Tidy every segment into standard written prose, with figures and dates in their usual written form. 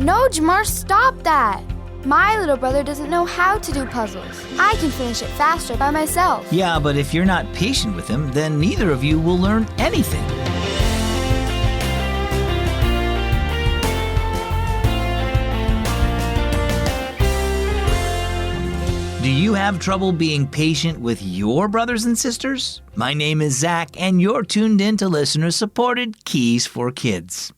No, Jamar, stop that. My little brother doesn't know how to do puzzles. I can finish it faster by myself. Yeah, but if you're not patient with him, then neither of you will learn anything. Do you have trouble being patient with your brothers and sisters? My name is Zach, and you're tuned in to listener-supported Keys for Kids.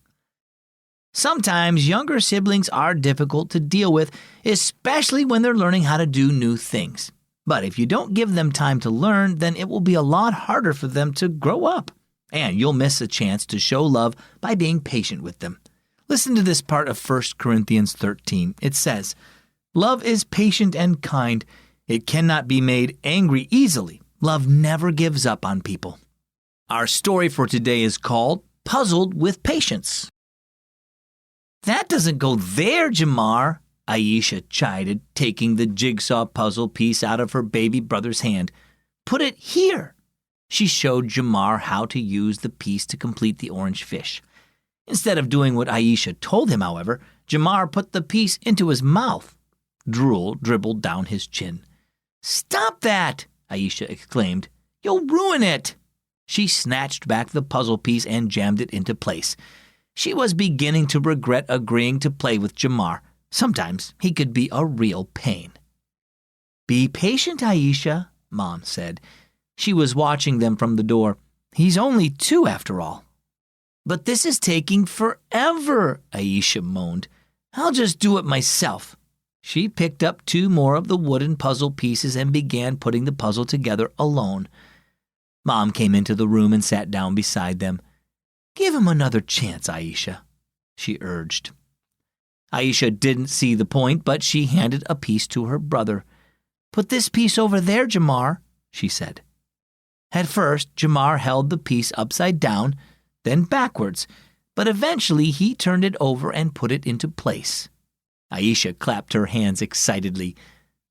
Sometimes younger siblings are difficult to deal with, especially when they're learning how to do new things. But if you don't give them time to learn, then it will be a lot harder for them to grow up. And you'll miss a chance to show love by being patient with them. Listen to this part of 1 Corinthians 13. It says, "Love is patient and kind. It cannot be made angry easily. Love never gives up on people." Our story for today is called Puzzled with Patience. "That doesn't go there, Jamar," Aisha chided, taking the jigsaw puzzle piece out of her baby brother's hand. "Put it here." She showed Jamar how to use the piece to complete the orange fish. Instead of doing what Aisha told him, however, Jamar put the piece into his mouth. Drool dribbled down his chin. "Stop that!" Aisha exclaimed. "You'll ruin it." She snatched back the puzzle piece and jammed it into place. She was beginning to regret agreeing to play with Jamar. Sometimes he could be a real pain. "Be patient, Aisha," Mom said. She was watching them from the door. "He's only 2 after all." "But this is taking forever," Aisha moaned. "I'll just do it myself." She picked up 2 more of the wooden puzzle pieces and began putting the puzzle together alone. Mom came into the room and sat down beside them. "Give him another chance, Aisha," she urged. Aisha didn't see the point, but she handed a piece to her brother. "Put this piece over there, Jamar," she said. At first, Jamar held the piece upside down, then backwards, but eventually he turned it over and put it into place. Aisha clapped her hands excitedly.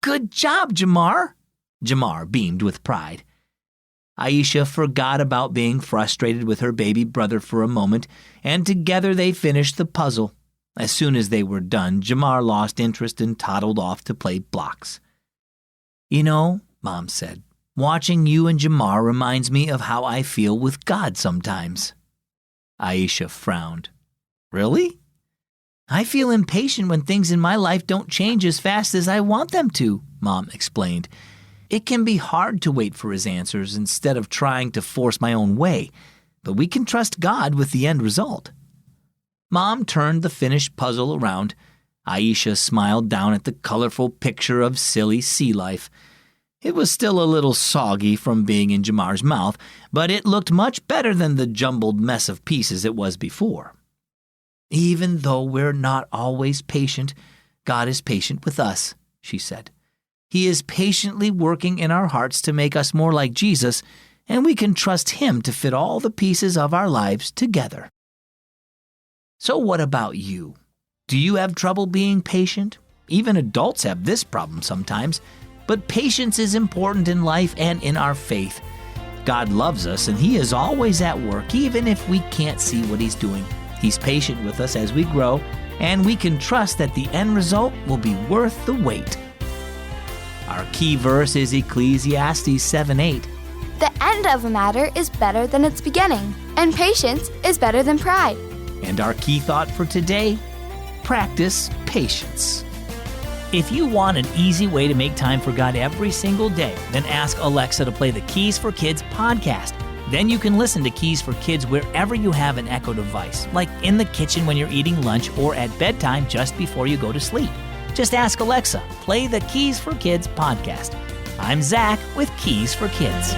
"Good job, Jamar!" Jamar beamed with pride. Aisha forgot about being frustrated with her baby brother for a moment, and together they finished the puzzle. As soon as they were done, Jamar lost interest and toddled off to play blocks. "You know," Mom said, "watching you and Jamar reminds me of how I feel with God sometimes." Aisha frowned. "Really?" "I feel impatient when things in my life don't change as fast as I want them to," Mom explained. "It can be hard to wait for his answers instead of trying to force my own way, but we can trust God with the end result." Mom turned the finished puzzle around. Aisha smiled down at the colorful picture of silly sea life. It was still a little soggy from being in Jamar's mouth, but it looked much better than the jumbled mess of pieces it was before. "Even though we're not always patient, God is patient with us," she said. "He is patiently working in our hearts to make us more like Jesus, and we can trust Him to fit all the pieces of our lives together." So what about you? Do you have trouble being patient? Even adults have this problem sometimes, but patience is important in life and in our faith. God loves us, and He is always at work, even if we can't see what He's doing. He's patient with us as we grow, and we can trust that the end result will be worth the wait. Our key verse is Ecclesiastes 7:8. The end of a matter is better than its beginning, and patience is better than pride. And our key thought for today, practice patience. If you want an easy way to make time for God every single day, then ask Alexa to play the Keys for Kids podcast. Then you can listen to Keys for Kids wherever you have an Echo device, like in the kitchen when you're eating lunch or at bedtime just before you go to sleep. Just ask Alexa, play the Keys for Kids podcast. I'm Zach with Keys for Kids.